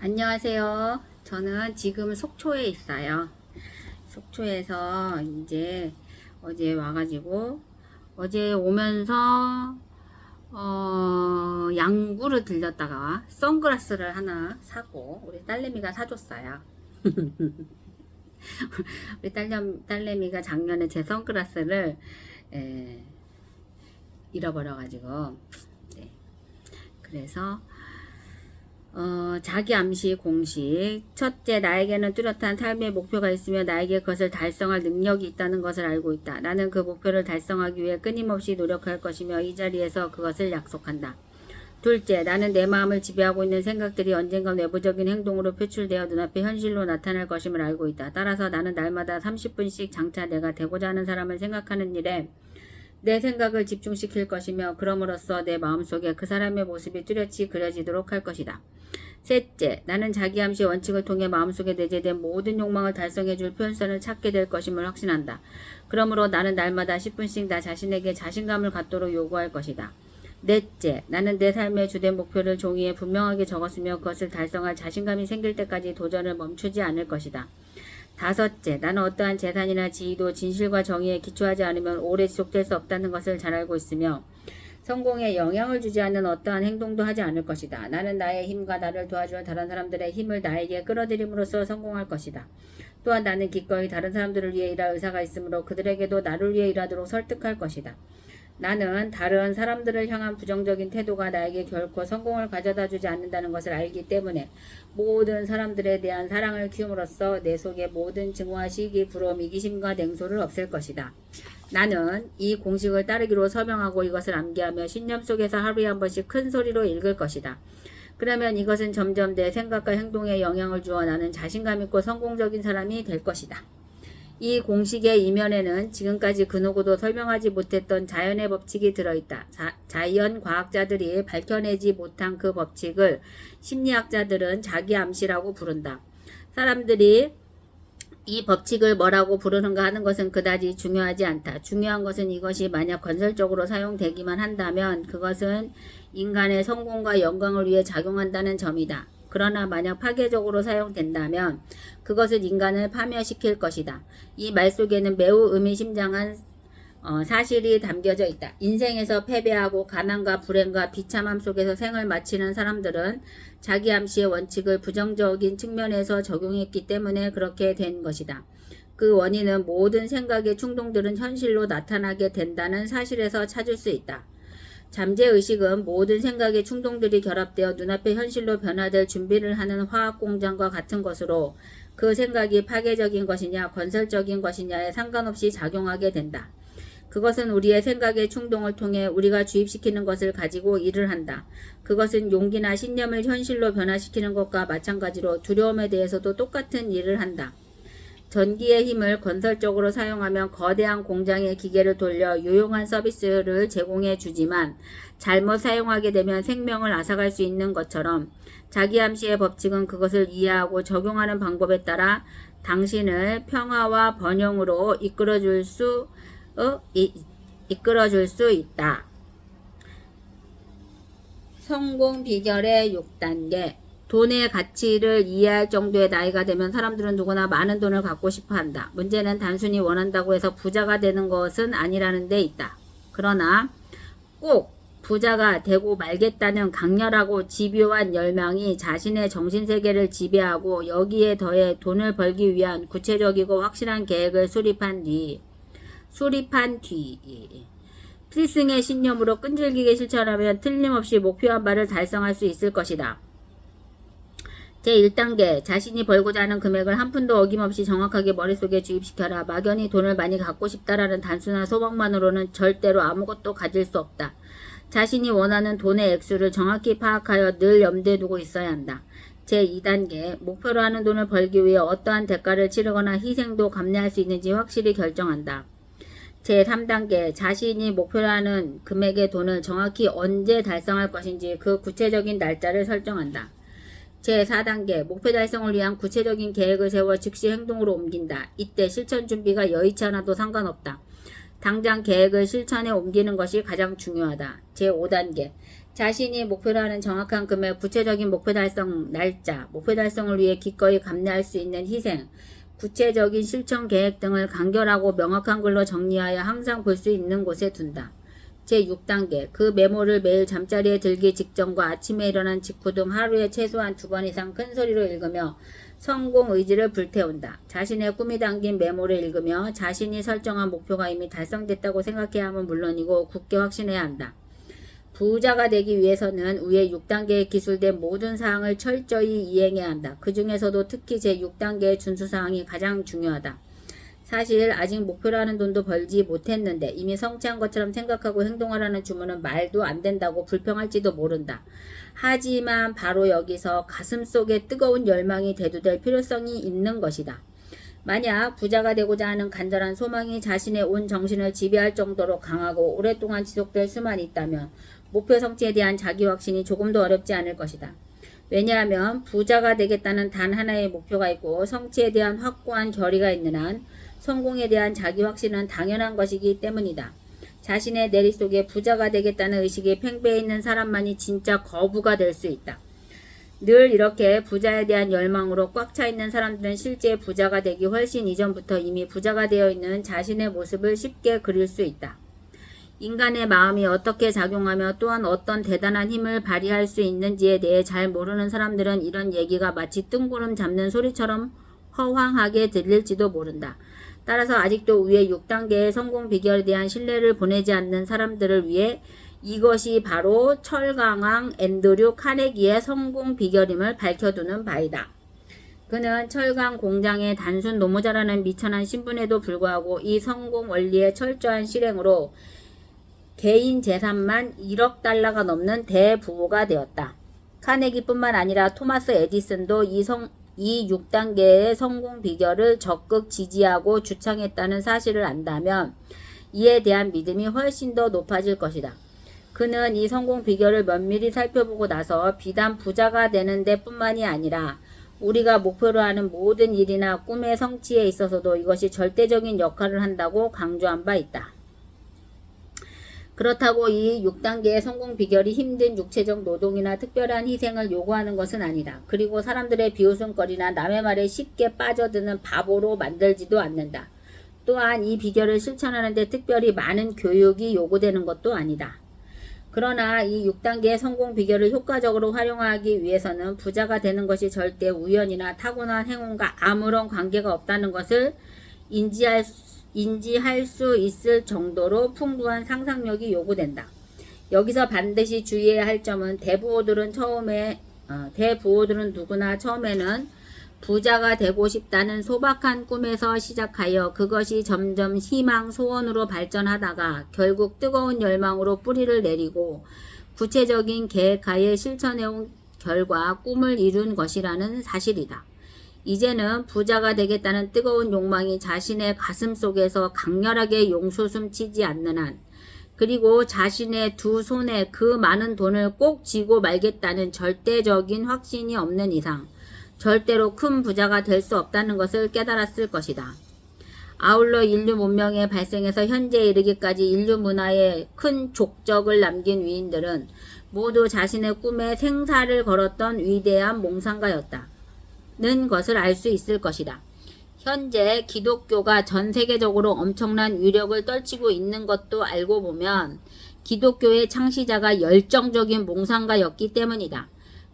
안녕하세요. 저는 지금 속초에 있어요. 속초에서 이제 어제 와가지고 어제 오면서 양구를 들렸다가 선글라스를 하나 사고 우리 딸내미가 사줬어요. 우리 딸내미가 작년에 제 선글라스를 에, 잃어버려가지고 네. 그래서 자기 암시 공식. 첫째, 나에게는 뚜렷한 삶의 목표가 있으며 나에게 그것을 달성할 능력이 있다는 것을 알고 있다. 나는 그 목표를 달성하기 위해 끊임없이 노력할 것이며 이 자리에서 그것을 약속한다. 둘째, 나는 내 마음을 지배하고 있는 생각들이 언젠가 내부적인 행동으로 표출되어 눈앞에 현실로 나타날 것임을 알고 있다. 따라서 나는 날마다 30분씩 장차 내가 되고자 하는 사람을 생각하는 일에 내 생각을 집중시킬 것이며 그럼으로써 내 마음속에 그 사람의 모습이 뚜렷이 그려지도록 할 것이다. 셋째, 나는 자기 암시 원칙을 통해 마음속에 내재된 모든 욕망을 달성해줄 표현선을 찾게 될 것임을 확신한다. 그러므로 나는 날마다 10분씩 나 자신에게 자신감을 갖도록 요구할 것이다. 넷째, 나는 내 삶의 주된 목표를 종이에 분명하게 적었으며 그것을 달성할 자신감이 생길 때까지 도전을 멈추지 않을 것이다. 다섯째, 나는 어떠한 재산이나 지위도 진실과 정의에 기초하지 않으면 오래 지속될 수 없다는 것을 잘 알고 있으며 성공에 영향을 주지 않는 어떠한 행동도 하지 않을 것이다. 나는 나의 힘과 나를 도와줄 다른 사람들의 힘을 나에게 끌어들임으로써 성공할 것이다. 또한 나는 기꺼이 다른 사람들을 위해 일할 의사가 있으므로 그들에게도 나를 위해 일하도록 설득할 것이다. 나는 다른 사람들을 향한 부정적인 태도가 나에게 결코 성공을 가져다 주지 않는다는 것을 알기 때문에 모든 사람들에 대한 사랑을 키움으로써 내 속의 모든 증오와 시기, 부러움, 이기심과 냉소를 없앨 것이다. 나는 이 공식을 따르기로 서명하고 이것을 암기하며 신념 속에서 하루에 한 번씩 큰 소리로 읽을 것이다. 그러면 이것은 점점 내 생각과 행동에 영향을 주어 나는 자신감 있고 성공적인 사람이 될 것이다. 이 공식의 이면에는 지금까지 그 누구도 설명하지 못했던 자연의 법칙이 들어있다. 자연 과학자들이 밝혀내지 못한 그 법칙을 심리학자들은 자기 암시라고 부른다. 사람들이 이 법칙을 뭐라고 부르는가 하는 것은 그다지 중요하지 않다. 중요한 것은 이것이 만약 건설적으로 사용되기만 한다면 그것은 인간의 성공과 영광을 위해 작용한다는 점이다. 그러나 만약 파괴적으로 사용된다면 그것은 인간을 파멸시킬 것이다. 이 말 속에는 매우 의미심장한 사실이 담겨져 있다. 인생에서 패배하고 가난과 불행과 비참함 속에서 생을 마치는 사람들은 자기 암시의 원칙을 부정적인 측면에서 적용했기 때문에 그렇게 된 것이다. 그 원인은 모든 생각의 충동들은 현실로 나타나게 된다는 사실에서 찾을 수 있다. 잠재의식은 모든 생각의 충동들이 결합되어 눈앞의 현실로 변화될 준비를 하는 화학공장과 같은 것으로 그 생각이 파괴적인 것이냐 건설적인 것이냐에 상관없이 작용하게 된다. 그것은 우리의 생각의 충동을 통해 우리가 주입시키는 것을 가지고 일을 한다. 그것은 용기나 신념을 현실로 변화시키는 것과 마찬가지로 두려움에 대해서도 똑같은 일을 한다. 전기의 힘을 건설적으로 사용하면 거대한 공장의 기계를 돌려 유용한 서비스를 제공해 주지만 잘못 사용하게 되면 생명을 앗아갈 수 있는 것처럼 자기 암시의 법칙은 그것을 이해하고 적용하는 방법에 따라 당신을 평화와 번영으로 이끌어줄 수 있다. 성공 비결의 6단계. 돈의 가치를 이해할 정도의 나이가 되면 사람들은 누구나 많은 돈을 갖고 싶어 한다. 문제는 단순히 원한다고 해서 부자가 되는 것은 아니라는 데 있다. 그러나 꼭 부자가 되고 말겠다는 강렬하고 집요한 열망이 자신의 정신세계를 지배하고 여기에 더해 돈을 벌기 위한 구체적이고 확실한 계획을 수립한 뒤 필승의 신념으로 끈질기게 실천하면 틀림없이 목표한 바를 달성할 수 있을 것이다. 제1단계, 자신이 벌고자 하는 금액을 한 푼도 어김없이 정확하게 머릿속에 주입시켜라. 막연히 돈을 많이 갖고 싶다라는 단순한 소망만으로는 절대로 아무것도 가질 수 없다. 자신이 원하는 돈의 액수를 정확히 파악하여 늘 염두에 두고 있어야 한다. 제2단계, 목표로 하는 돈을 벌기 위해 어떠한 대가를 치르거나 희생도 감내할 수 있는지 확실히 결정한다. 제3단계, 자신이 목표로 하는 금액의 돈을 정확히 언제 달성할 것인지 그 구체적인 날짜를 설정한다. 제4단계, 목표 달성을 위한 구체적인 계획을 세워 즉시 행동으로 옮긴다. 이때 실천 준비가 여의치 않아도 상관없다. 당장 계획을 실천에 옮기는 것이 가장 중요하다. 제5단계, 자신이 목표로 하는 정확한 금액, 구체적인 목표 달성 날짜, 목표 달성을 위해 기꺼이 감내할 수 있는 희생, 구체적인 실천 계획 등을 간결하고 명확한 글로 정리하여 항상 볼 수 있는 곳에 둔다. 제6단계, 그 메모를 매일 잠자리에 들기 직전과 아침에 일어난 직후 등 하루에 최소한 2번 이상 큰 소리로 읽으며 성공 의지를 불태운다. 자신의 꿈이 담긴 메모를 읽으며 자신이 설정한 목표가 이미 달성됐다고 생각해야 하면 물론이고 굳게 확신해야 한다. 부자가 되기 위해서는 위에 6단계에 기술된 모든 사항을 철저히 이행해야 한다. 그 중에서도 특히 제6단계의 준수사항이 가장 중요하다. 사실 아직 목표라는 돈도 벌지 못했는데 이미 성취한 것처럼 생각하고 행동하라는 주문은 말도 안 된다고 불평할지도 모른다. 하지만 바로 여기서 가슴속에 뜨거운 열망이 대두될 필요성이 있는 것이다. 만약 부자가 되고자 하는 간절한 소망이 자신의 온 정신을 지배할 정도로 강하고 오랫동안 지속될 수만 있다면 목표 성취에 대한 자기 확신이 조금도 어렵지 않을 것이다. 왜냐하면 부자가 되겠다는 단 하나의 목표가 있고 성취에 대한 확고한 결의가 있는 한 성공에 대한 자기 확신은 당연한 것이기 때문이다. 자신의 내리 속에 부자가 되겠다는 의식이 팽배해 있는 사람만이 진짜 거부가 될 수 있다. 늘 이렇게 부자에 대한 열망으로 꽉 차 있는 사람들은 실제 부자가 되기 훨씬 이전부터 이미 부자가 되어 있는 자신의 모습을 쉽게 그릴 수 있다. 인간의 마음이 어떻게 작용하며 또한 어떤 대단한 힘을 발휘할 수 있는지에 대해 잘 모르는 사람들은 이런 얘기가 마치 뜬구름 잡는 소리처럼 허황하게 들릴지도 모른다. 따라서 아직도 위에 6단계의 성공 비결에 대한 신뢰를 보내지 않는 사람들을 위해 이것이 바로 철강왕 앤드류 카네기의 성공 비결임을 밝혀두는 바이다. 그는 철강 공장의 단순 노무자라는 미천한 신분에도 불구하고 이 성공 원리의 철저한 실행으로 개인 재산만 1억 달러가 넘는 대부호가 되었다. 카네기뿐만 아니라 토마스 에디슨도 이 6단계의 성공 비결을 적극 지지하고 주창했다는 사실을 안다면 이에 대한 믿음이 훨씬 더 높아질 것이다. 그는 이 성공 비결을 면밀히 살펴보고 나서 비단 부자가 되는 데 뿐만이 아니라 우리가 목표로 하는 모든 일이나 꿈의 성취에 있어서도 이것이 절대적인 역할을 한다고 강조한 바 있다. 그렇다고 이 6단계의 성공 비결이 힘든 육체적 노동이나 특별한 희생을 요구하는 것은 아니다. 그리고 사람들의 비웃음거리나 남의 말에 쉽게 빠져드는 바보로 만들지도 않는다. 또한 이 비결을 실천하는 데 특별히 많은 교육이 요구되는 것도 아니다. 그러나 이 6단계의 성공 비결을 효과적으로 활용하기 위해서는 부자가 되는 것이 절대 우연이나 타고난 행운과 아무런 관계가 없다는 것을 인지할 수 있을 정도로 풍부한 상상력이 요구된다. 여기서 반드시 주의해야 할 점은 대부호들은 누구나 처음에는 부자가 되고 싶다는 소박한 꿈에서 시작하여 그것이 점점 희망, 소원으로 발전하다가 결국 뜨거운 열망으로 뿌리를 내리고 구체적인 계획하에 실천해온 결과 꿈을 이룬 것이라는 사실이다. 이제는 부자가 되겠다는 뜨거운 욕망이 자신의 가슴 속에서 강렬하게 용솟음치지 않는 한, 그리고 자신의 두 손에 그 많은 돈을 꼭 쥐고 말겠다는 절대적인 확신이 없는 이상 절대로 큰 부자가 될 수 없다는 것을 깨달았을 것이다. 아울러 인류 문명의 발생에서 현재에 이르기까지 인류 문화에 큰 족적을 남긴 위인들은 모두 자신의 꿈에 생사를 걸었던 위대한 몽상가였다. 는 것을 알 수 있을 것이다. 현재 기독교가 전 세계적으로 엄청난 위력을 떨치고 있는 것도 알고 보면 기독교의 창시자가 열정적인 몽상가였기 때문이다.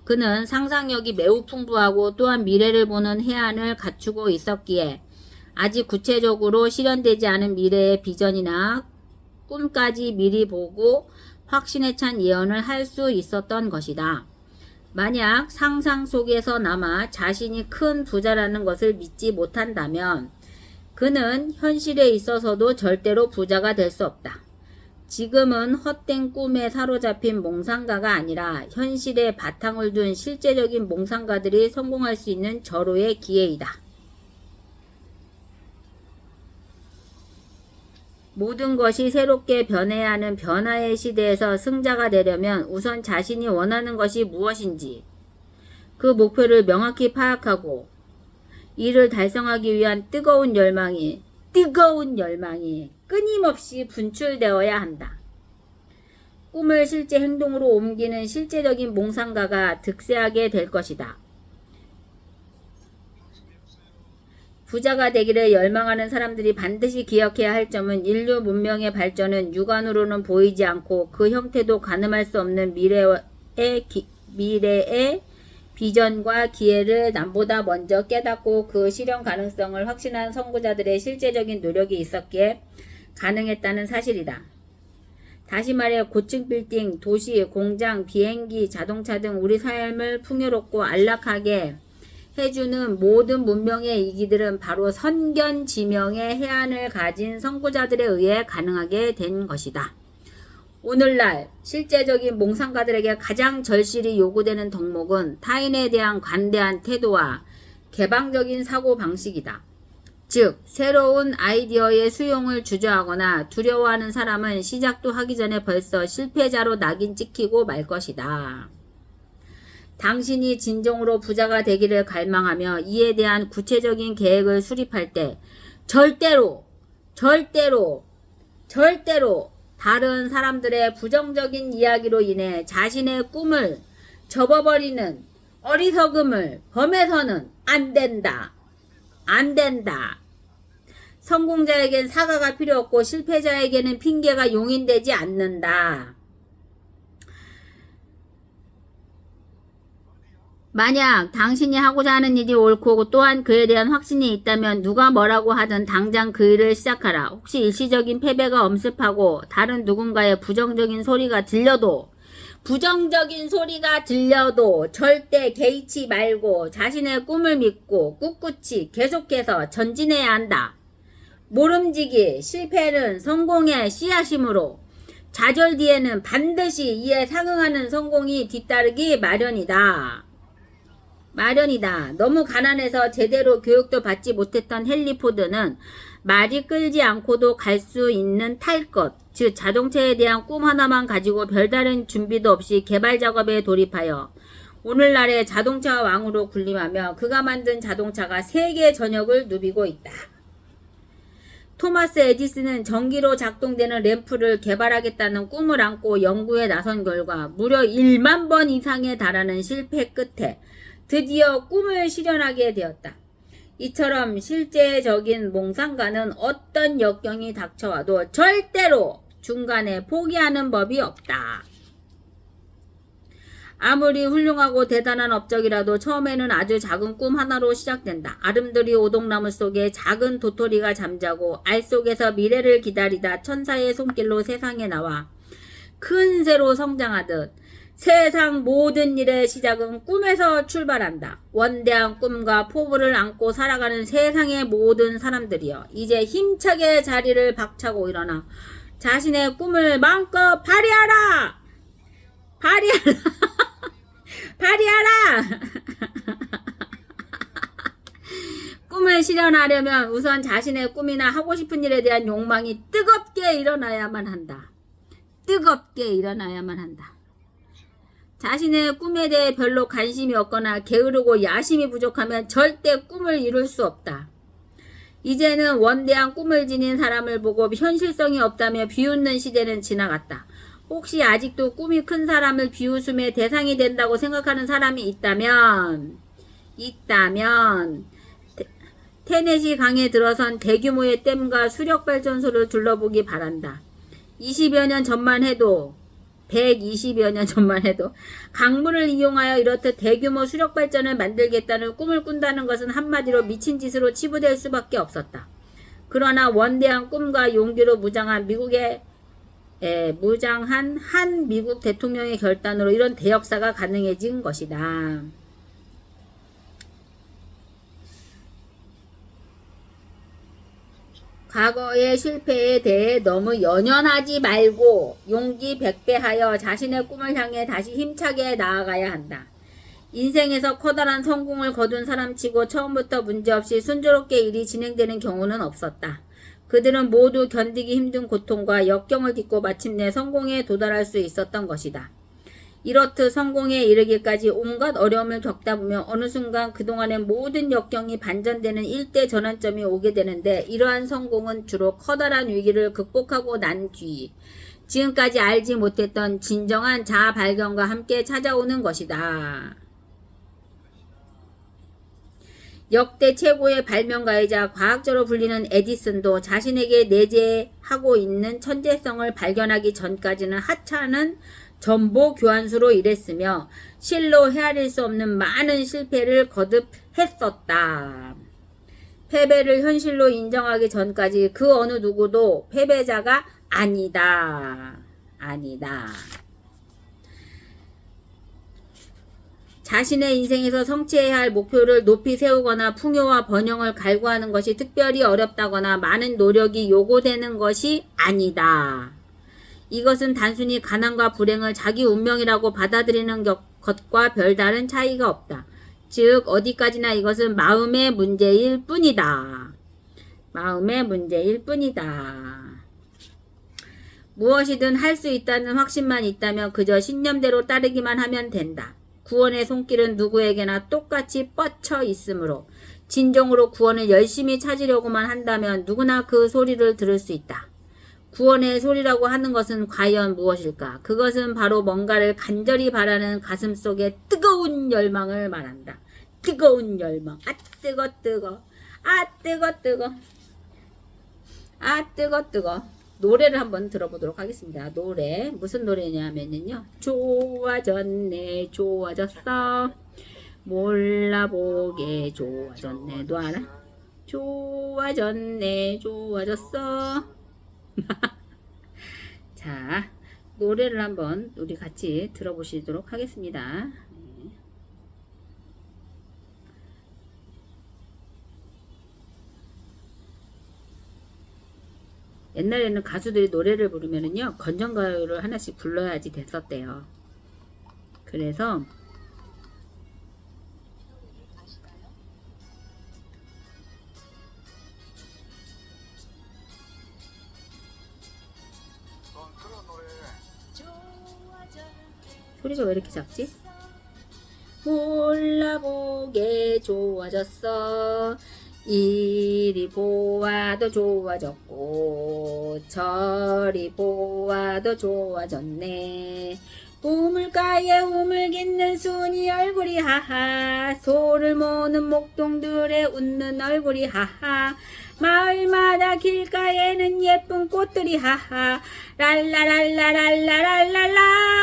그는 상상력이 매우 풍부하고 또한 미래를 보는 해안을 갖추고 있었기에 아직 구체적으로 실현되지 않은 미래의 비전이나 꿈까지 미리 보고 확신에 찬 예언을 할 수 있었던 것이다. 만약 상상 속에서나마 자신이 큰 부자라는 것을 믿지 못한다면 그는 현실에 있어서도 절대로 부자가 될 수 없다. 지금은 헛된 꿈에 사로잡힌 몽상가가 아니라 현실에 바탕을 둔 실제적인 몽상가들이 성공할 수 있는 절호의 기회이다. 모든 것이 새롭게 변해야 하는 변화의 시대에서 승자가 되려면 우선 자신이 원하는 것이 무엇인지 그 목표를 명확히 파악하고 이를 달성하기 위한 뜨거운 열망이 끊임없이 분출되어야 한다. 꿈을 실제 행동으로 옮기는 실제적인 몽상가가 득세하게 될 것이다. 부자가 되기를 열망하는 사람들이 반드시 기억해야 할 점은 인류 문명의 발전은 육안으로는 보이지 않고 그 형태도 가늠할 수 없는 미래의 비전과 기회를 남보다 먼저 깨닫고 그 실현 가능성을 확신한 선구자들의 실제적인 노력이 있었기에 가능했다는 사실이다. 다시 말해 고층 빌딩, 도시, 공장, 비행기, 자동차 등 우리 삶을 풍요롭고 안락하게 해주는 모든 문명의 이기들은 바로 선견지명의 해안을 가진 선구자들에 의해 가능하게 된 것이다. 오늘날 실제적인 몽상가들에게 가장 절실히 요구되는 덕목은 타인에 대한 관대한 태도와 개방적인 사고방식이다. 즉, 새로운 아이디어의 수용을 주저하거나 두려워하는 사람은 시작도 하기 전에 벌써 실패자로 낙인 찍히고 말 것이다. 당신이 진정으로 부자가 되기를 갈망하며 이에 대한 구체적인 계획을 수립할 때 절대로 다른 사람들의 부정적인 이야기로 인해 자신의 꿈을 접어버리는 어리석음을 범해서는 안 된다. 성공자에겐 사과가 필요 없고 실패자에게는 핑계가 용인되지 않는다. 만약 당신이 하고자 하는 일이 옳고 또한 그에 대한 확신이 있다면 누가 뭐라고 하든 당장 그 일을 시작하라. 혹시 일시적인 패배가 엄습하고 다른 누군가의 부정적인 소리가 들려도 절대 개의치 말고 자신의 꿈을 믿고 꿋꿋이 계속해서 전진해야 한다. 모름지기, 실패는 성공의 씨앗이므로 좌절 뒤에는 반드시 이에 상응하는 성공이 뒤따르기 마련이다. 너무 가난해서 제대로 교육도 받지 못했던 헨리 포드는 말이 끌지 않고도 갈 수 있는 탈 것, 즉 자동차에 대한 꿈 하나만 가지고 별다른 준비도 없이 개발 작업에 돌입하여 오늘날의 자동차 왕으로 군림하며 그가 만든 자동차가 세계 전역을 누비고 있다. 토마스 에디슨은 전기로 작동되는 램프를 개발하겠다는 꿈을 안고 연구에 나선 결과 무려 1만 번 이상에 달하는 실패 끝에 드디어 꿈을 실현하게 되었다. 이처럼 실제적인 몽상가는 어떤 역경이 닥쳐와도 절대로 중간에 포기하는 법이 없다. 아무리 훌륭하고 대단한 업적이라도 처음에는 아주 작은 꿈 하나로 시작된다. 아름드리 오동나무 속에 작은 도토리가 잠자고 알 속에서 미래를 기다리다 천사의 손길로 세상에 나와 큰 새로 성장하듯 세상 모든 일의 시작은 꿈에서 출발한다. 원대한 꿈과 포부를 안고 살아가는 세상의 모든 사람들이여, 이제 힘차게 자리를 박차고 일어나 자신의 꿈을 마음껏 발휘하라! 꿈을 실현하려면 우선 자신의 꿈이나 하고 싶은 일에 대한 욕망이 뜨겁게 일어나야만 한다. 자신의 꿈에 대해 별로 관심이 없거나 게으르고 야심이 부족하면 절대 꿈을 이룰 수 없다. 이제는 원대한 꿈을 지닌 사람을 보고 현실성이 없다며 비웃는 시대는 지나갔다. 혹시 아직도 꿈이 큰 사람을 비웃음의 대상이 된다고 생각하는 사람이 있다면 테네시 강에 들어선 대규모의 댐과 수력발전소를 둘러보기 바란다. 120여 년 전만 해도 강물을 이용하여 이렇듯 대규모 수력발전을 만들겠다는 꿈을 꾼다는 것은 한마디로 미친 짓으로 치부될 수밖에 없었다. 그러나 원대한 꿈과 용기로 무장한 한 미국 대통령의 결단으로 이런 대역사가 가능해진 것이다. 과거의 실패에 대해 너무 연연하지 말고 용기 백배하여 자신의 꿈을 향해 다시 힘차게 나아가야 한다. 인생에서 커다란 성공을 거둔 사람치고 처음부터 문제없이 순조롭게 일이 진행되는 경우는 없었다. 그들은 모두 견디기 힘든 고통과 역경을 딛고 마침내 성공에 도달할 수 있었던 것이다. 이렇듯 성공에 이르기까지 온갖 어려움을 겪다 보면 어느 순간 그동안의 모든 역경이 반전되는 일대 전환점이 오게 되는데, 이러한 성공은 주로 커다란 위기를 극복하고 난 뒤 지금까지 알지 못했던 진정한 자아 발견과 함께 찾아오는 것이다. 역대 최고의 발명가이자 과학자로 불리는 에디슨도 자신에게 내재하고 있는 천재성을 발견하기 전까지는 하찮은 정보 교환수로 일했으며 실로 헤아릴 수 없는 많은 실패를 거듭했었다. 패배를 현실로 인정하기 전까지 그 어느 누구도 패배자가 아니다. 자신의 인생에서 성취해야 할 목표를 높이 세우거나 풍요와 번영을 갈구하는 것이 특별히 어렵다거나 많은 노력이 요구되는 것이 아니다. 이것은 단순히 가난과 불행을 자기 운명이라고 받아들이는 것과 별다른 차이가 없다. 즉 어디까지나 이것은 마음의 문제일 뿐이다. 무엇이든 할 수 있다는 확신만 있다면 그저 신념대로 따르기만 하면 된다. 구원의 손길은 누구에게나 똑같이 뻗쳐 있으므로 진정으로 구원을 열심히 찾으려고만 한다면 누구나 그 소리를 들을 수 있다. 구원의 소리라고 하는 것은 과연 무엇일까? 그것은 바로 뭔가를 간절히 바라는 가슴 속의 뜨거운 열망을 말한다. 뜨거운 열망. 아 뜨거. 노래를 한번 들어보도록 하겠습니다. 노래 무슨 노래냐면요, 좋아졌네 좋아졌어 몰라보게 좋아졌네. 너 알아? 좋아졌네 좋아졌어. 자, 노래를 한번 우리 같이 들어보시도록 하겠습니다. 옛날에는 가수들이 노래를 부르면은요, 건전가요를 하나씩 불러야지 됐었대요. 그래서 소리가 왜 이렇게 작지? 몰라보게 좋아졌어. 이리 보아도 좋아졌고 저리 보아도 좋아졌네. 우물가에 우물깃는 순이 얼굴이 하하, 소를 모는 목동들의 웃는 얼굴이 하하, 마을마다 길가에는 예쁜 꽃들이 하하, 랄라랄라랄라랄라라.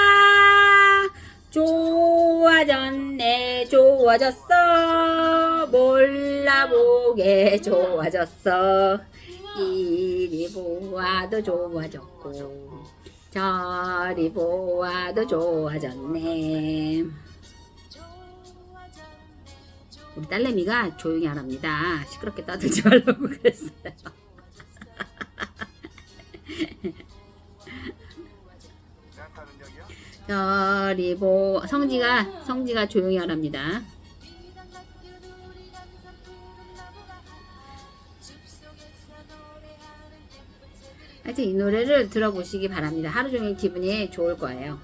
좋아졌네 좋아졌어 몰라보게 좋아졌어. 이리 보아도 좋아졌고 저리 보아도 좋아졌네. 우리 딸내미가 조용히 안 합니다. 시끄럽게 떠들지 말라고 그랬어요. 저리 성지가 조용히 하랍니다. 하여튼 이 노래를 들어보시기 바랍니다. 하루 종일 기분이 좋을 거예요.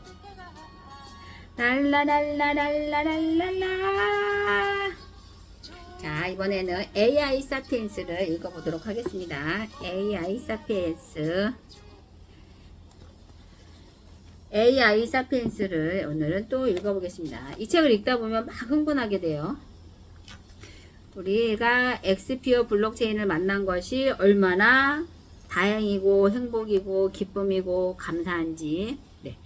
랄라랄라랄라랄라. 자, 이번에는 AI 사피엔스를 읽어보도록 하겠습니다. AI 사피엔스를 오늘은 또 읽어보겠습니다. 이 책을 읽다 보면 막 흥분하게 돼요. 우리가 엑스피어 블록체인을 만난 것이 얼마나 다행이고 행복이고 기쁨이고 감사한지. 네.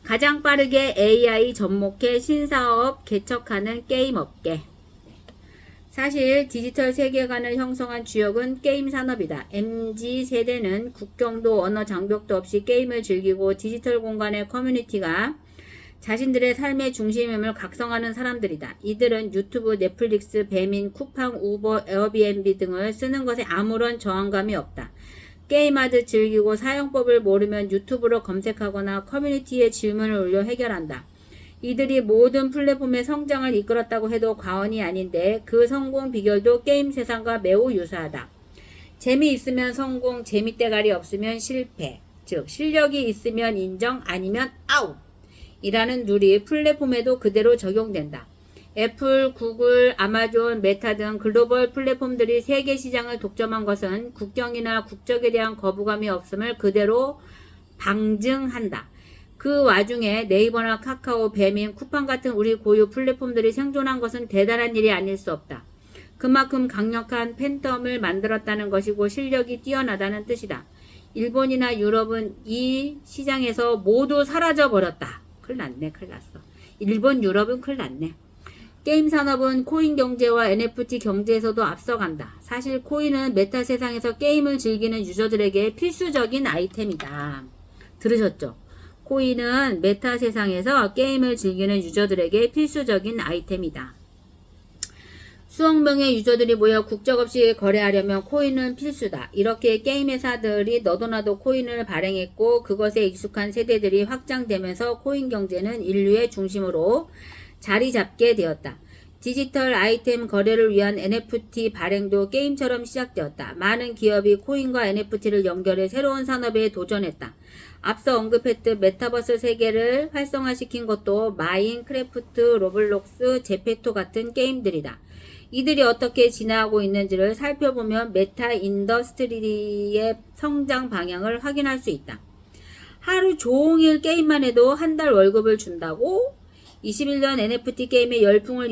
가장 빠르게 AI 접목해 신사업 개척하는 게임 업계. 사실 디지털 세계관을 형성한 주역은 게임 산업이다. MZ세대는 국경도 언어 장벽도 없이 게임을 즐기고 디지털 공간의 커뮤니티가 자신들의 삶의 중심임을 각성하는 사람들이다. 이들은 유튜브, 넷플릭스, 배민, 쿠팡, 우버, 에어비앤비 등을 쓰는 것에 아무런 저항감이 없다. 게임하듯 즐기고 사용법을 모르면 유튜브로 검색하거나 커뮤니티에 질문을 올려 해결한다. 이들이 모든 플랫폼의 성장을 이끌었다고 해도 과언이 아닌데 그 성공 비결도 게임 세상과 매우 유사하다. 재미있으면 성공, 재미대가리 없으면 실패. 즉 실력이 있으면 인정, 아니면 아웃. 이라는 룰이 플랫폼에도 그대로 적용된다. 애플, 구글, 아마존, 메타 등 글로벌 플랫폼들이 세계 시장을 독점한 것은 국경이나 국적에 대한 거부감이 없음을 그대로 방증한다. 그 와중에 네이버나 카카오, 배민, 쿠팡 같은 우리 고유 플랫폼들이 생존한 것은 대단한 일이 아닐 수 없다. 그만큼 강력한 팬덤을 만들었다는 것이고 실력이 뛰어나다는 뜻이다. 일본이나 유럽은 이 시장에서 모두 사라져버렸다. 큰일 났네, 큰일 났어. 일본, 유럽은 큰일 났네. 게임 산업은 코인 경제와 NFT 경제에서도 앞서간다. 사실 코인은 메타 세상에서 게임을 즐기는 유저들에게 필수적인 아이템이다. 들으셨죠? 코인은 메타 세상에서 게임을 즐기는 유저들에게 필수적인 아이템이다. 수억 명의 유저들이 모여 국적 없이 거래하려면 코인은 필수다. 이렇게 게임 회사들이 너도나도 코인을 발행했고 그것에 익숙한 세대들이 확장되면서 코인 경제는 인류의 중심으로 자리 잡게 되었다. 디지털 아이템 거래를 위한 NFT 발행도 게임처럼 시작되었다. 많은 기업이 코인과 NFT를 연결해 새로운 산업에 도전했다. 앞서 언급했듯 메타버스 세계를 활성화시킨 것도 마인크래프트, 로블록스, 제페토 같은 게임들이다. 이들이 어떻게 진화하고 있는지를 살펴보면 메타 인더스트리의 성장 방향을 확인할 수 있다. 하루 종일 게임만 해도 한 달 월급을 준다고? 21년 NFT 게임의 열풍을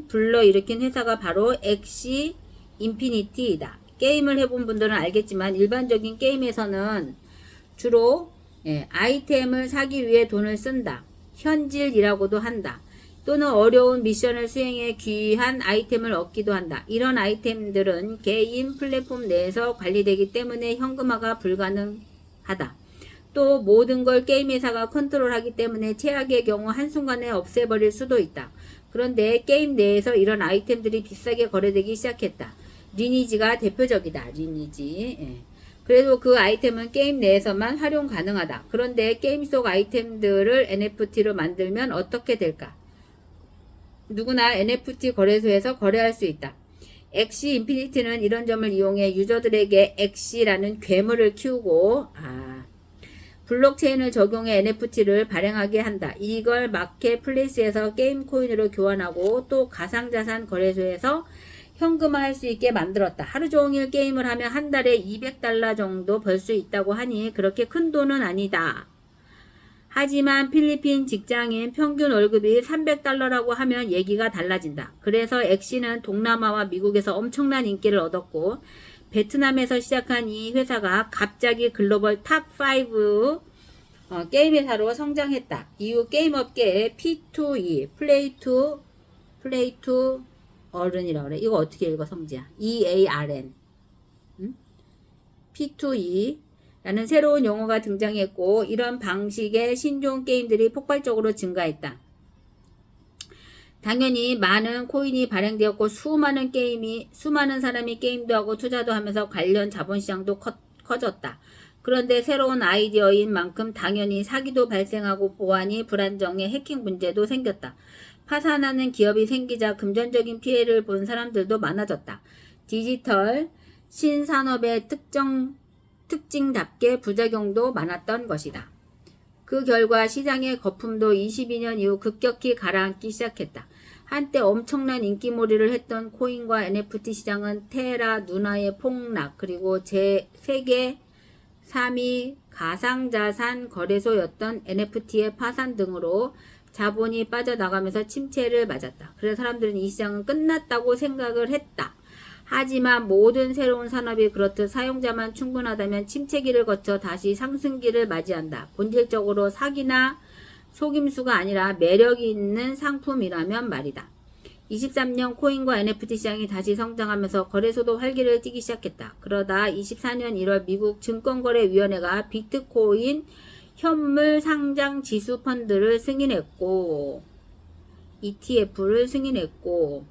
불러일으킨 회사가 바로 엑시 인피니티이다. 게임을 해본 분들은 알겠지만 일반적인 게임에서는 주로 아이템을 사기 위해 돈을 쓴다. 현질이라고도 한다. 또는 어려운 미션을 수행해 귀한 아이템을 얻기도 한다. 이런 아이템들은 게임 플랫폼 내에서 관리되기 때문에 현금화가 불가능하다. 또 모든 걸 게임 회사가 컨트롤하기 때문에 최악의 경우 한순간에 없애버릴 수도 있다. 그런데 게임 내에서 이런 아이템들이 비싸게 거래되기 시작했다. 리니지가 대표적이다. 리니지. 그래도 그 아이템은 게임 내에서만 활용 가능하다. 그런데 게임 속 아이템들을 NFT로 만들면 어떻게 될까? 누구나 NFT 거래소에서 거래할 수 있다. 엑시 인피니티는 이런 점을 이용해 유저들에게 엑시라는 괴물을 키우고 블록체인을 적용해 NFT를 발행하게 한다. 이걸 마켓플레이스에서 게임 코인으로 교환하고 또 가상자산 거래소에서 현금화할 수 있게 만들었다. 하루 종일 게임을 하면 한 달에 $200 정도 벌 수 있다고 하니 그렇게 큰 돈은 아니다. 하지만 필리핀 직장인 평균 월급이 $300라고 하면 얘기가 달라진다. 그래서 엑시는 동남아와 미국에서 엄청난 인기를 얻었고 베트남에서 시작한 이 회사가 갑자기 글로벌 탑5 게임 회사로 성장했다. 이후 게임 업계의 P2E, 플레이 투 어른이라고 그래. 이거 어떻게 읽어 성지야? EARN. P2E 라는 새로운 용어가 등장했고 이런 방식의 신종 게임들이 폭발적으로 증가했다. 당연히 많은 코인이 발행되었고 수많은 사람이 게임도 하고 투자도 하면서 관련 자본시장도 커졌다. 그런데 새로운 아이디어인 만큼 당연히 사기도 발생하고 보안이 불안정해 해킹 문제도 생겼다. 파산하는 기업이 생기자 금전적인 피해를 본 사람들도 많아졌다. 디지털 신산업의 특징답게 부작용도 많았던 것이다. 그 결과 시장의 거품도 22년 이후 급격히 가라앉기 시작했다. 한때 엄청난 인기몰이를 했던 코인과 NFT 시장은 테라, 누나의 폭락, 그리고 세계 3위 가상자산 거래소였던 NFT의 파산 등으로 자본이 빠져나가면서 침체를 맞았다. 그래서 사람들은 이 시장은 끝났다고 생각을 했다. 하지만 모든 새로운 산업이 그렇듯 사용자만 충분하다면 침체기를 거쳐 다시 상승기를 맞이한다. 본질적으로 사기나 속임수가 아니라 매력이 있는 상품이라면 말이다. 23년 코인과 NFT 시장이 다시 성장하면서 거래소도 활기를 띠기 시작했다. 그러다 24년 1월 미국 증권거래위원회가 비트코인 현물 상장 지수 펀드를 승인했고 ETF를 승인했고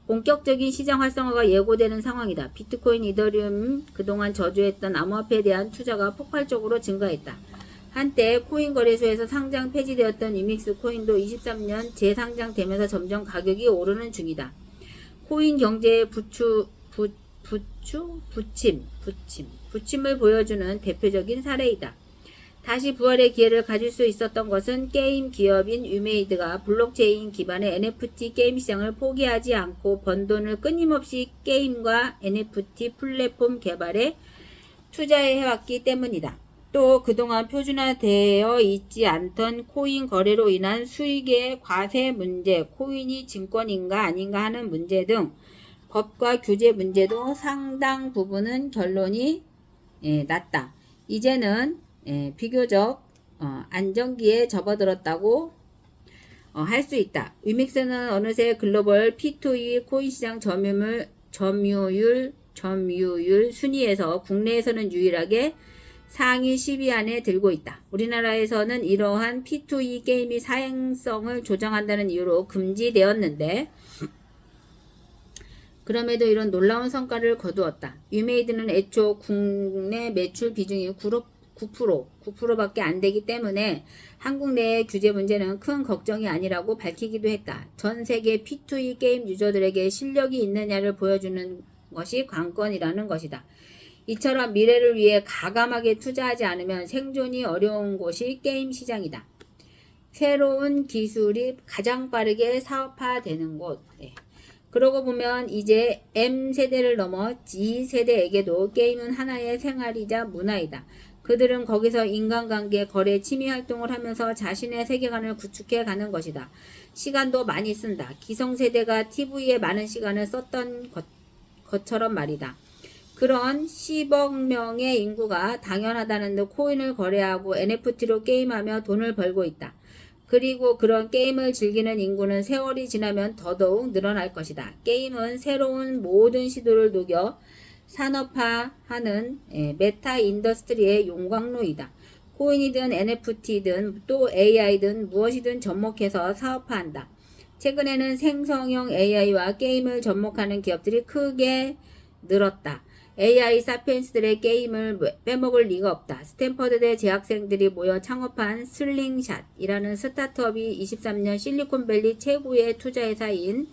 본격적인 시장 활성화가 예고되는 상황이다. 비트코인, 이더리움 그동안 저주했던 암호화폐에 대한 투자가 폭발적으로 증가했다. 한때 코인 거래소에서 상장 폐지되었던 이믹스 코인도 23년 재상장되면서 점점 가격이 오르는 중이다. 코인 경제의 부침을 보여주는 대표적인 사례이다. 다시 부활의 기회를 가질 수 있었던 것은 게임 기업인 유메이드가 블록체인 기반의 NFT 게임 시장을 포기하지 않고 번 돈을 끊임없이 게임과 NFT 플랫폼 개발에 투자해왔기 때문이다. 또 그동안 표준화되어 있지 않던 코인 거래로 인한 수익의 과세 문제, 코인이 증권인가 아닌가 하는 문제 등 법과 규제 문제도 상당 부분은 결론이 났다. 이제는 비교적 안정기에 접어들었다고 할 수 있다. 위믹스는 어느새 글로벌 P2E 코인 시장 점유율 순위에서 국내에서는 유일하게 상위 10위 안에 들고 있다. 우리나라에서는 이러한 P2E 게임이 사행성을 조장한다는 이유로 금지되었는데 그럼에도 이런 놀라운 성과를 거두었다. 위메이드는 애초 국내 매출 비중이 9%밖에 안 되기 때문에 한국 내의 규제 문제는 큰 걱정이 아니라고 밝히기도 했다. 전 세계 P2E 게임 유저들에게 실력이 있느냐를 보여주는 것이 관건이라는 것이다. 이처럼 미래를 위해 가감하게 투자하지 않으면 생존이 어려운 곳이 게임 시장이다. 새로운 기술이 가장 빠르게 사업화되는 곳. 그러고 보면 이제 M세대를 넘어 G세대에게도 게임은 하나의 생활이자 문화이다. 그들은 거기서 인간관계, 거래, 취미 활동을 하면서 자신의 세계관을 구축해 가는 것이다. 시간도 많이 쓴다. 기성세대가 TV에 많은 시간을 썼던 것처럼 말이다. 그런 10억 명의 인구가 당연하다는 듯 코인을 거래하고 NFT로 게임하며 돈을 벌고 있다. 그리고 그런 게임을 즐기는 인구는 세월이 지나면 더더욱 늘어날 것이다. 게임은 새로운 모든 시도를 녹여 산업화하는 메타 인더스트리의 용광로이다. 코인이든 NFT든 또 AI든 무엇이든 접목해서 사업화한다. 최근에는 생성형 AI와 게임을 접목하는 기업들이 크게 늘었다. AI 사피엔스들의 게임을 빼먹을 리가 없다. 스탠퍼드대 재학생들이 모여 창업한 슬링샷이라는 스타트업이 23년 실리콘밸리 최고의 투자회사인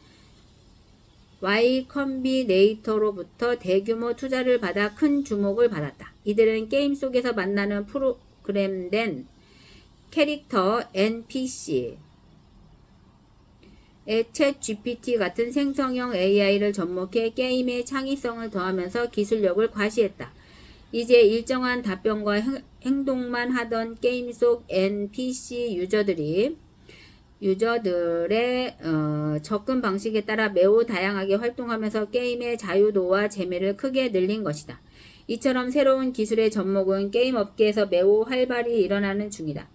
Y 컴비네이터로부터 대규모 투자를 받아 큰 주목을 받았다. 이들은 게임 속에서 만나는 프로그램된 캐릭터 NPC, 챗 GPT 같은 생성형 AI를 접목해 게임의 창의성을 더하면서 기술력을 과시했다. 이제 일정한 답변과 행동만 하던 게임 속 NPC 유저들의 접근 방식에 따라 매우 다양하게 활동하면서 게임의 자유도와 재미를 크게 늘린 것이다. 이처럼 새로운 기술의 접목은 게임 업계에서 매우 활발히 일어나는 중이다.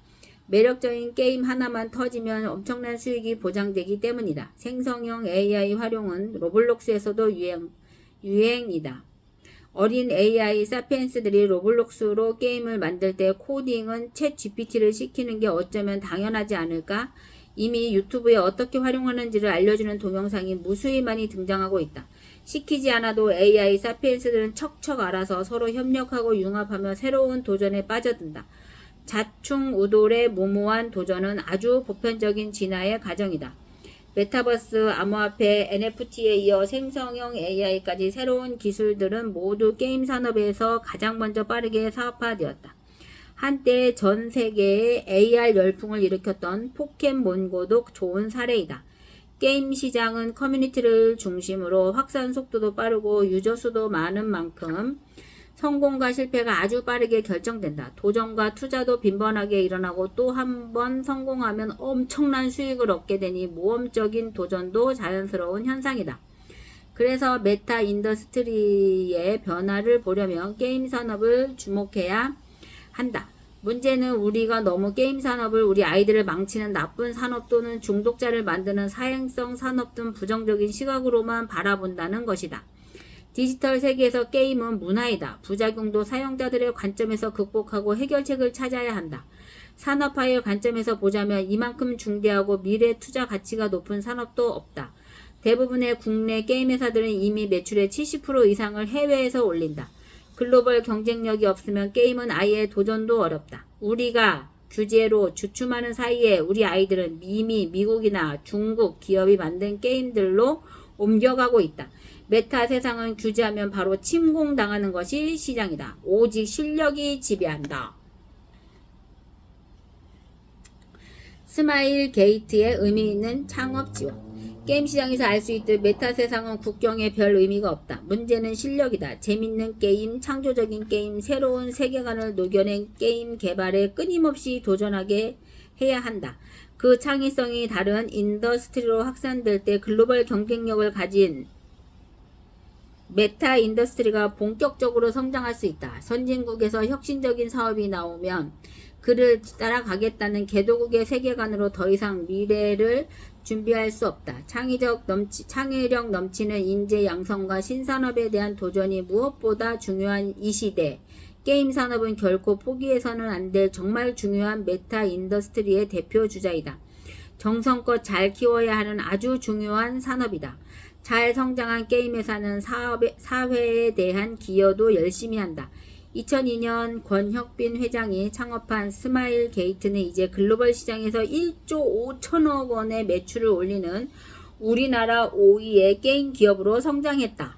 매력적인 게임 하나만 터지면 엄청난 수익이 보장되기 때문이다. 생성형 AI 활용은 로블록스에서도 유행이다. 어린 AI 사피엔스들이 로블록스로 게임을 만들 때 코딩은 챗 GPT를 시키는 게 어쩌면 당연하지 않을까? 이미 유튜브에 어떻게 활용하는지를 알려주는 동영상이 무수히 많이 등장하고 있다. 시키지 않아도 AI 사피엔스들은 척척 알아서 서로 협력하고 융합하며 새로운 도전에 빠져든다. 자충우돌의 무모한 도전은 아주 보편적인 진화의 과정이다. 메타버스, 암호화폐, NFT에 이어 생성형 AI까지 새로운 기술들은 모두 게임 산업에서 가장 먼저 빠르게 사업화되었다. 한때 전 세계에 AR 열풍을 일으켰던 포켓몬고도 좋은 사례이다. 게임 시장은 커뮤니티를 중심으로 확산 속도도 빠르고 유저 수도 많은 만큼 성공과 실패가 아주 빠르게 결정된다. 도전과 투자도 빈번하게 일어나고 또 한 번 성공하면 엄청난 수익을 얻게 되니 모험적인 도전도 자연스러운 현상이다. 그래서 메타 인더스트리의 변화를 보려면 게임 산업을 주목해야 한다. 문제는 우리가 너무 게임 산업을 우리 아이들을 망치는 나쁜 산업 또는 중독자를 만드는 사행성 산업 등 부정적인 시각으로만 바라본다는 것이다. 디지털 세계에서 게임은 문화이다. 부작용도 사용자들의 관점에서 극복하고 해결책을 찾아야 한다. 산업화의 관점에서 보자면 이만큼 중대하고 미래 투자 가치가 높은 산업도 없다. 대부분의 국내 게임 회사들은 이미 매출의 70% 이상을 해외에서 올린다. 글로벌 경쟁력이 없으면 게임은 아예 도전도 어렵다. 우리가 규제로 주춤하는 사이에 우리 아이들은 이미 미국이나 중국 기업이 만든 게임들로 옮겨가고 있다. 메타 세상은 규제하면 바로 침공당하는 것이 시장이다. 오직 실력이 지배한다. 스마일 게이트의 의미 있는 창업 지원. 게임 시장에서 알 수 있듯 메타 세상은 국경에 별 의미가 없다. 문제는 실력이다. 재밌는 게임, 창조적인 게임, 새로운 세계관을 녹여낸 게임 개발에 끊임없이 도전하게 해야 한다. 그 창의성이 다른 인더스트리로 확산될 때 글로벌 경쟁력을 가진 메타 인더스트리가 본격적으로 성장할 수 있다. 선진국에서 혁신적인 사업이 나오면 그를 따라가겠다는 개도국의 세계관으로 더 이상 미래를 준비할 수 없다. 창의력 넘치는 인재 양성과 신산업에 대한 도전이 무엇보다 중요한 이 시대. 게임 산업은 결코 포기해서는 안 될 정말 중요한 메타 인더스트리의 대표 주자이다. 정성껏 잘 키워야 하는 아주 중요한 산업이다. 잘 성장한 게임 회사는 사회에 대한 기여도 열심히 한다. 2002년 권혁빈 회장이 창업한 스마일 게이트는 이제 글로벌 시장에서 1조 5천억 원의 매출을 올리는 우리나라 5위의 게임 기업으로 성장했다.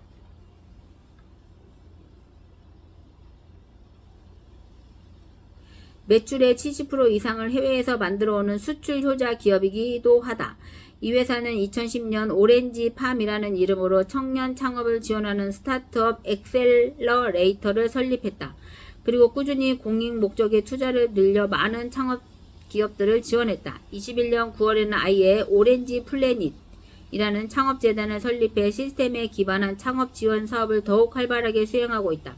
매출의 70% 이상을 해외에서 만들어오는 수출 효자 기업이기도 하다. 이 회사는 2010년 오렌지팜이라는 이름으로 청년 창업을 지원하는 스타트업 엑셀러레이터를 설립했다. 그리고 꾸준히 공익 목적의 투자를 늘려 많은 창업 기업들을 지원했다. 21년 9월에는 아예 오렌지 플래닛이라는 창업재단을 설립해 시스템에 기반한 창업 지원 사업을 더욱 활발하게 수행하고 있다.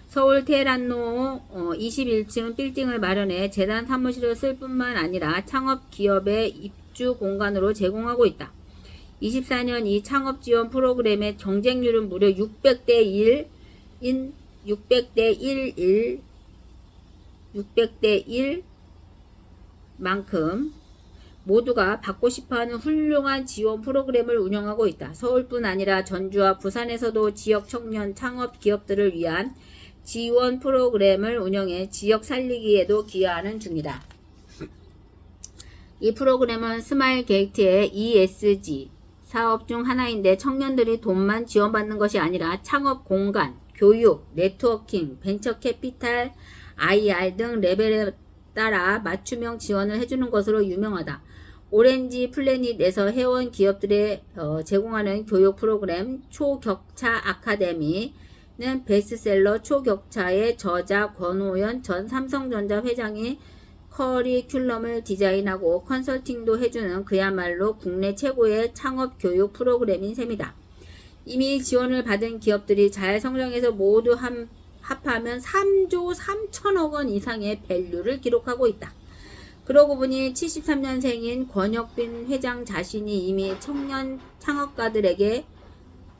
서울 테헤란로 21층 빌딩을 마련해 재단 사무실을 쓸 뿐만 아니라 창업 기업의 입주 공간으로 제공하고 있다. 24년 이 창업 지원 프로그램의 경쟁률은 무려 600대 1 만큼 모두가 받고 싶어하는 훌륭한 지원 프로그램을 운영하고 있다. 서울뿐 아니라 전주와 부산에서도 지역 청년 창업 기업들을 위한 지원 프로그램을 운영해 지역 살리기에도 기여하는 중이다. 이 프로그램은 스마일 게이트의 ESG 사업 중 하나인데 청년들이 돈만 지원받는 것이 아니라 창업 공간, 교육, 네트워킹, 벤처 캐피탈, IR 등 레벨에 따라 맞춤형 지원을 해주는 것으로 유명하다. 오렌지 플래닛에서 회원 기업들에 제공하는 교육 프로그램 초격차 아카데미 는 베스트셀러 초격차의 저자 권호연 전 삼성전자 회장이 커리큘럼을 디자인하고 컨설팅도 해주는 그야말로 국내 최고의 창업 교육 프로그램인 셈이다. 이미 지원을 받은 기업들이 잘 성장해서 모두 합하면 3조 3천억 원 이상의 밸류를 기록하고 있다. 그러고 보니 73년생인 권혁빈 회장 자신이 이미 청년 창업가들에게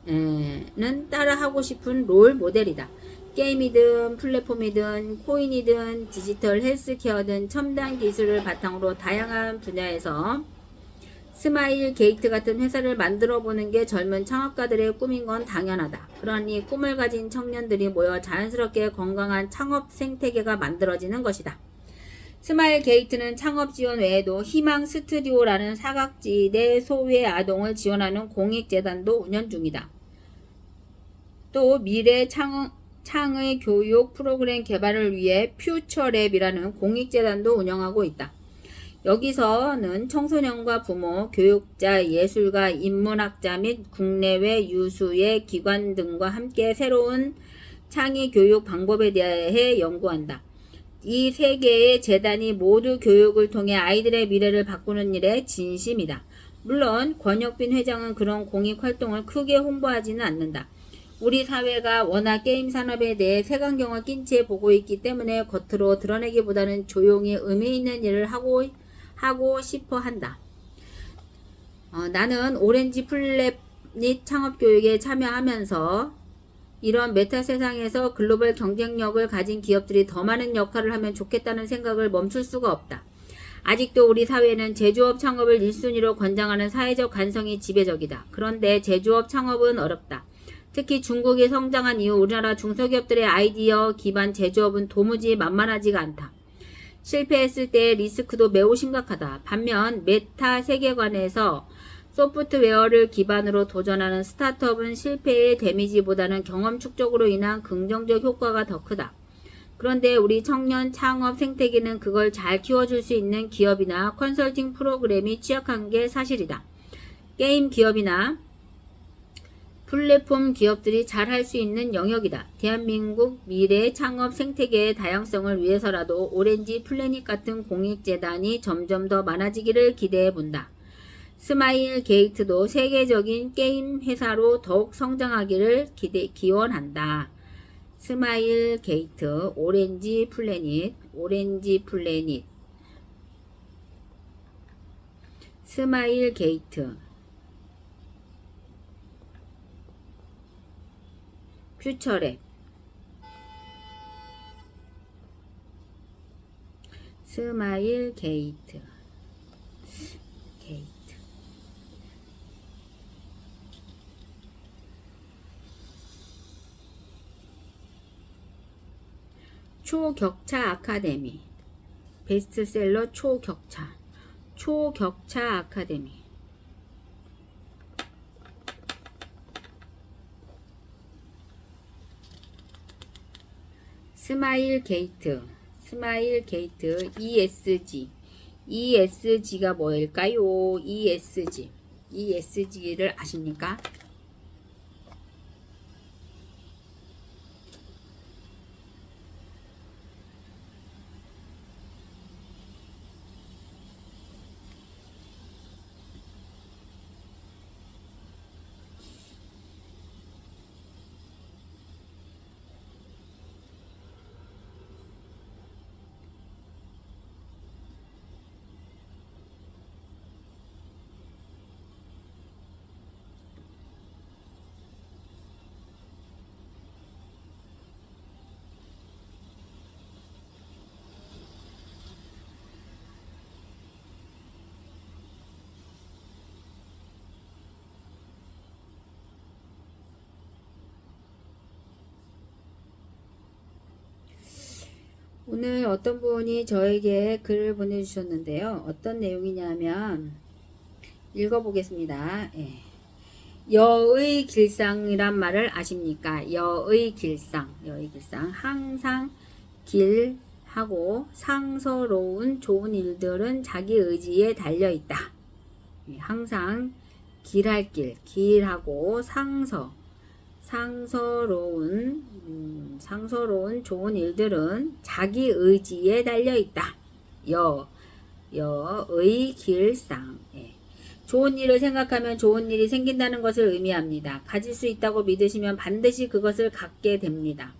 는 따라하고 싶은 롤 모델이다. 게임이든 플랫폼이든 코인이든 디지털 헬스케어든 첨단 기술을 바탕으로 다양한 분야에서 스마일 게이트 같은 회사를 만들어 보는 게 젊은 창업가들의 꿈인 건 당연하다. 그러니 꿈을 가진 청년들이 모여 자연스럽게 건강한 창업 생태계가 만들어지는 것이다. 스마일 게이트는 창업 지원 외에도 희망 스튜디오라는 사각지대 소외 아동을 지원하는 공익재단도 운영 중이다. 또 미래 창의 교육 프로그램 개발을 위해 퓨처랩이라는 공익재단도 운영하고 있다. 여기서는 청소년과 부모, 교육자, 예술가, 인문학자 및 국내외 유수의 기관 등과 함께 새로운 창의 교육 방법에 대해 연구한다. 이 세 개의 재단이 모두 교육을 통해 아이들의 미래를 바꾸는 일에 진심이다. 물론 권혁빈 회장은 그런 공익 활동을 크게 홍보하지는 않는다. 우리 사회가 워낙 게임 산업에 대해 색안경을 낀 채 보고 있기 때문에 겉으로 드러내기보다는 조용히 의미 있는 일을 하고 싶어 한다. 나는 오렌지 플래닛 창업교육에 참여하면서 이런 메타 세상에서 글로벌 경쟁력을 가진 기업들이 더 많은 역할을 하면 좋겠다는 생각을 멈출 수가 없다. 아직도 우리 사회는 제조업 창업을 1순위로 권장하는 사회적 관성이 지배적이다. 그런데 제조업 창업은 어렵다. 특히 중국이 성장한 이후 우리나라 중소기업들의 아이디어 기반 제조업은 도무지 만만하지가 않다. 실패했을 때의 리스크도 매우 심각하다. 반면 메타 세계관에서 소프트웨어를 기반으로 도전하는 스타트업은 실패의 데미지보다는 경험 축적으로 인한 긍정적 효과가 더 크다. 그런데 우리 청년 창업 생태계는 그걸 잘 키워줄 수 있는 기업이나 컨설팅 프로그램이 취약한 게 사실이다. 게임 기업이나 플랫폼 기업들이 잘 할 수 있는 영역이다. 대한민국 미래 창업 생태계의 다양성을 위해서라도 오렌지 플래닛 같은 공익재단이 점점 더 많아지기를 기대해 본다. 스마일 게이트도 세계적인 게임 회사로 더욱 성장하기를 기원한다. 스마일 게이트, 오렌지 플래닛, 스마일 게이트, 퓨처랩, 스마일 게이트. 초격차 아카데미, 베스트셀러 초격차 아카데미. 스마일 게이트, ESG가 뭐일까요? ESG를 아십니까? 오늘 어떤 분이 저에게 글을 보내주셨는데요. 어떤 내용이냐면 읽어보겠습니다. 예. 여의 길상이란 말을 아십니까? 여의 길상. 항상 길하고 상서로운 좋은 일들은 자기 의지에 달려있다. 예. 항상 길할 길하고 상서로운 좋은 일들은 자기 의지에 달려있다. 여의 길상. 예. 좋은 일을 생각하면 좋은 일이 생긴다는 것을 의미합니다. 가질 수 있다고 믿으시면 반드시 그것을 갖게 됩니다.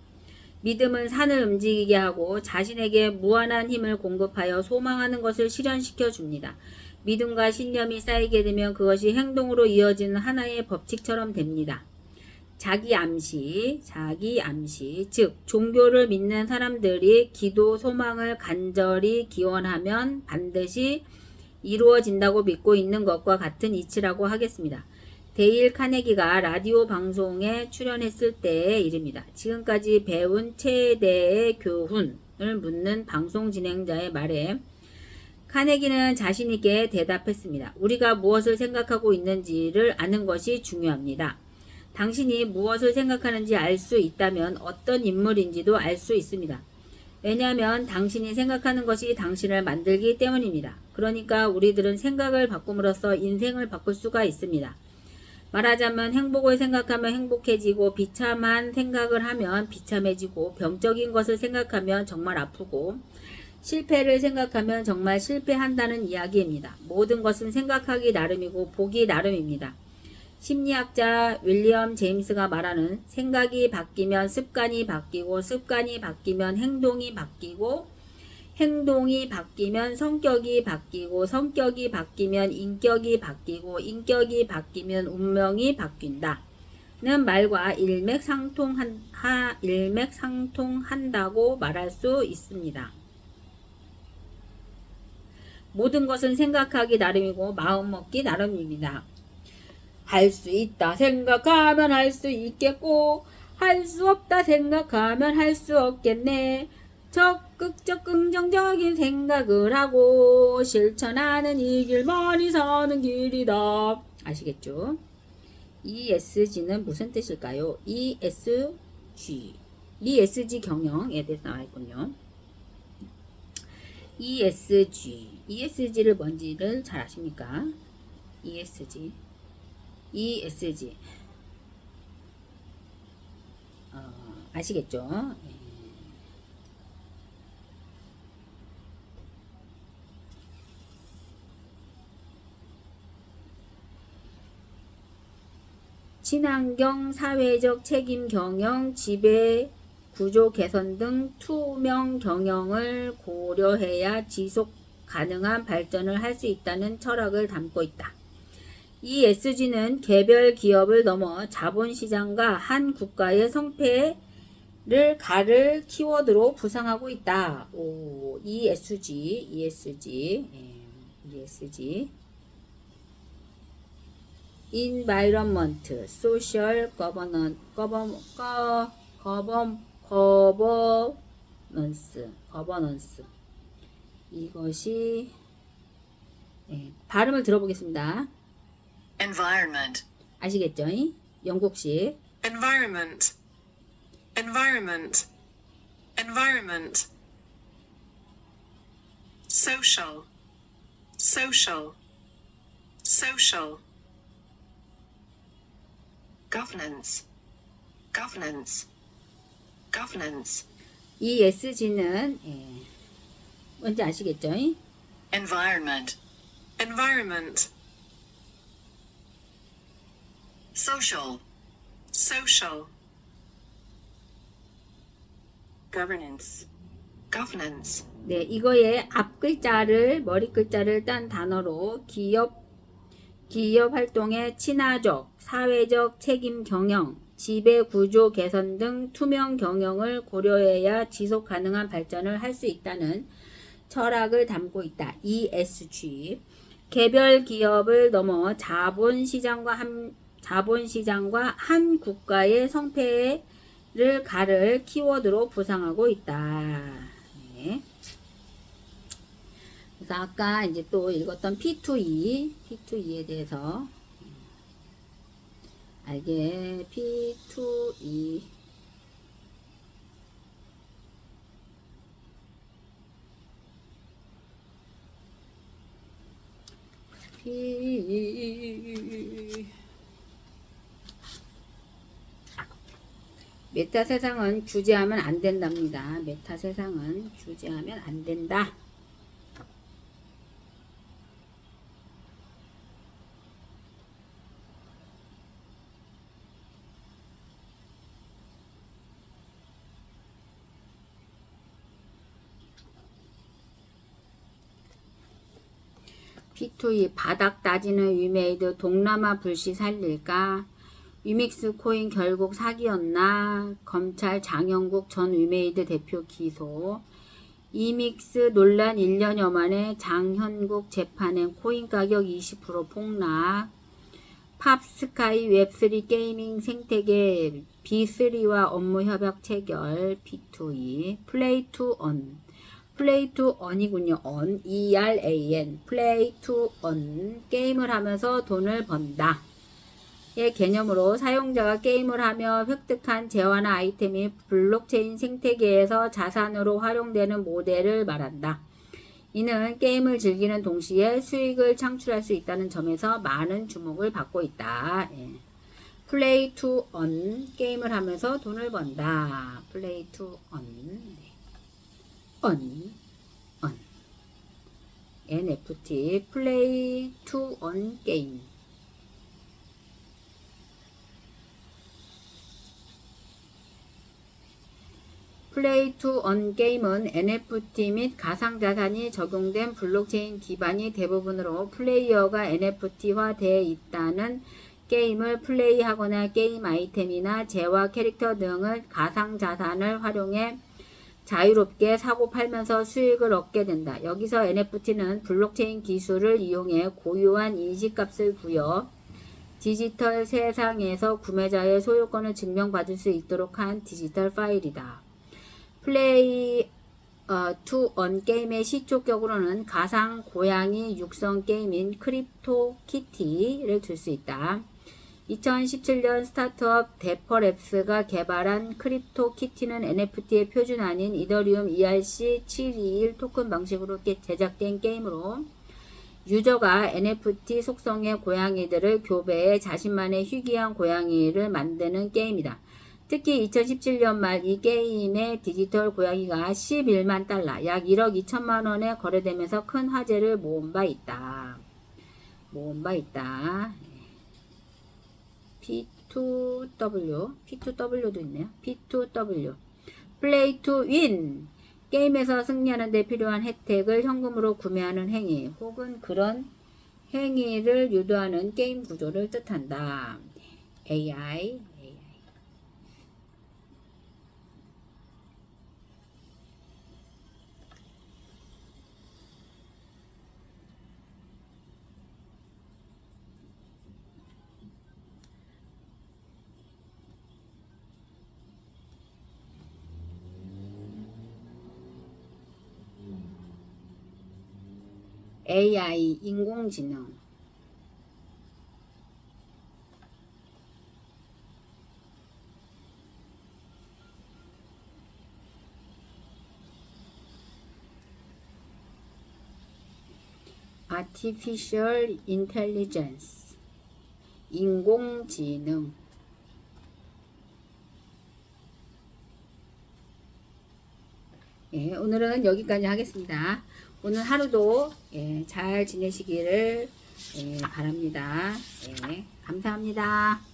믿음은 산을 움직이게 하고 자신에게 무한한 힘을 공급하여 소망하는 것을 실현시켜 줍니다. 믿음과 신념이 쌓이게 되면 그것이 행동으로 이어지는 하나의 법칙처럼 됩니다. 자기 암시, 즉 종교를 믿는 사람들이 기도, 소망을 간절히 기원하면 반드시 이루어진다고 믿고 있는 것과 같은 이치라고 하겠습니다. 데일 카네기가 라디오 방송에 출연했을 때의 일입니다. 지금까지 배운 최대의 교훈을 묻는 방송 진행자의 말에 카네기는 자신있게 대답했습니다. 우리가 무엇을 생각하고 있는지를 아는 것이 중요합니다. 당신이 무엇을 생각하는지 알 수 있다면 어떤 인물인지도 알 수 있습니다. 왜냐하면 당신이 생각하는 것이 당신을 만들기 때문입니다. 그러니까 우리들은 생각을 바꿈으로써 인생을 바꿀 수가 있습니다. 말하자면 행복을 생각하면 행복해지고 비참한 생각을 하면 비참해지고 병적인 것을 생각하면 정말 아프고 실패를 생각하면 정말 실패한다는 이야기입니다. 모든 것은 생각하기 나름이고 보기 나름입니다. 심리학자 윌리엄 제임스가 말하는 생각이 바뀌면 습관이 바뀌고 습관이 바뀌면 행동이 바뀌고 행동이 바뀌면 성격이 바뀌고 성격이 바뀌면 인격이 바뀌고 인격이 바뀌면 운명이 바뀐다. 는 말과 일맥상통한다고 말할 수 있습니다. 모든 것은 생각하기 나름이고 마음먹기 나름입니다. 할 수 있다 생각하면 할 수 있겠고 할 수 없다 생각하면 할 수 없겠네. 적극적 긍정적인 생각을 하고 실천하는 이 길 멀리 서는 길이다. 아시겠죠? ESG는 무슨 뜻일까요? ESG 경영에 대해서 나와있군요. ESG를 뭔지를 잘 아십니까? ESG ESG. 아시겠죠? 친환경, 사회적 책임 경영, 지배 구조 개선 등 투명 경영을 고려해야 지속 가능한 발전을 할 수 있다는 철학을 담고 있다. ESG는 개별 기업을 넘어 자본시장과 한 국가의 성패를 가를 키워드로 부상하고 있다. ESG. Environment, Social Governance, 이것이 발음을 들어보겠습니다. Environment. 아시겠죠? 영국식. Environment. Environment. Environment. Social. Social. Social. Governance. Governance. Governance. ESG는 뭔지 아시겠죠? Environment. Environment. Social. Social. Governance. Governance. 네, 이거의 앞 글자를 머리 글자를 딴 단어로 기업 활동의 친화적, 사회적 책임 경영, 지배 구조 개선 등 투명 경영을 고려해야 지속 가능한 발전을 할 수 있다는 철학을 담고 있다. ESG. 개별 기업을 넘어 자본시장과 한 국가의 성패를 가를 키워드로 부상하고 있다. 네. 그래서 아까 이제 또 읽었던 P2E에 대해서 알게 P2E 메타 세상은 규제하면 안 된답니다. 메타 세상은 규제하면 안 된다. P2E 바닥 따지는 위메이드 동남아 불씨 살릴까? 위믹스 코인 결국 사기였나? 검찰 장영국 전 위메이드 대표 기소. 이믹스 논란 1년여 만에 장현국 재판행 코인 가격 20% 폭락. 팝스카이 웹3 게이밍 생태계 B3와 업무 협약 체결. P2E 플레이 투 언. 플레이 투 언이군요. on, ERAN. 플레이 투 on. 게임을 하면서 돈을 번다. 의 개념으로 사용자가 게임을 하며 획득한 재화나 아이템이 블록체인 생태계에서 자산으로 활용되는 모델을 말한다. 이는 게임을 즐기는 동시에 수익을 창출할 수 있다는 점에서 많은 주목을 받고 있다. 플레이 투 on. 게임을 하면서 돈을 번다. 플레이 투 on. on. NFT 플레이 투 on 게임. 플레이 투 언 게임은 NFT 및 가상자산이 적용된 블록체인 기반이 대부분으로 플레이어가 NFT화 되어 있다는 게임을 플레이하거나 게임 아이템이나 재화 캐릭터 등을 가상자산을 활용해 자유롭게 사고 팔면서 수익을 얻게 된다. 여기서 NFT는 블록체인 기술을 이용해 고유한 인식값을 부여 디지털 세상에서 구매자의 소유권을 증명받을 수 있도록 한 디지털 파일이다. 플레이 투 언 게임의 시초격으로는 가상 고양이 육성 게임인 크립토 키티를 들 수 있다. 2017년 스타트업 데퍼랩스가 개발한 크립토 키티는 NFT의 표준 아닌 이더리움 ERC721 토큰 방식으로 제작된 게임으로 유저가 NFT 속성의 고양이들을 교배해 자신만의 희귀한 고양이를 만드는 게임이다. 특히 2017년 말 이 게임의 디지털 고양이가 11만 달러, 약 1억 2천만 원에 거래되면서 큰 화제를 모은 바 있다. P2W도 있네요. P2W. Play to win. 게임에서 승리하는 데 필요한 혜택을 현금으로 구매하는 행위 혹은 그런 행위를 유도하는 게임 구조를 뜻한다. AI. AI, 인공지능. Artificial Intelligence, 인공지능. 예, 오늘은 여기까지 하겠습니다. 오늘 하루도 잘 지내시기를 바랍니다. 감사합니다.